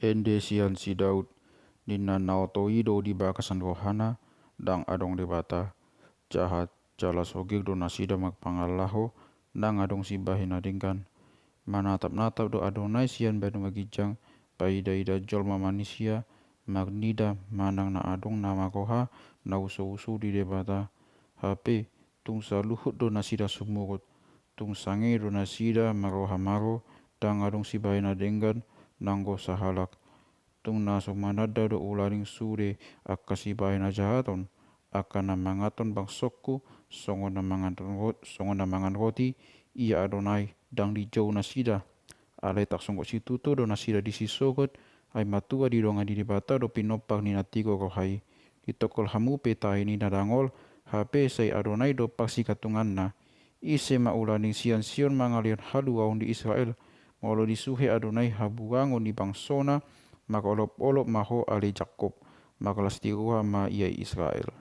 Ende sian si Daud nina naotoido di bakasan rohana dang adong debata jahat jala sogir do nasida magpangalaho dang adong si bahina dingkan manatap-natap do Adonai sian banu magijang paida-ida jolma manusia magnida manang na adong nama koha na usu-usu di debata hape tung saluhut do nasida sumurut tung sange do nasida maroha maro dang adong si bahina denggan nanggo sahalak tung naso manada do ularing sure akasi bahina jahaton akan namangaton bangsokku songon namangan roti ia Adonai dang di jauh nasida alai tak songko situto do nasida di sisogot ai matua di donga di debata do pinopak ni natiko rohai di tokol hamu peta ini nadangol hape sai Adonai do paksi katungan na ise maulaning sian mangalion halu aun di Israel molo disuhe Adonai habuangon di bangsona makolop-olop maho ali Jakob makalas tiruha ma ia Israel.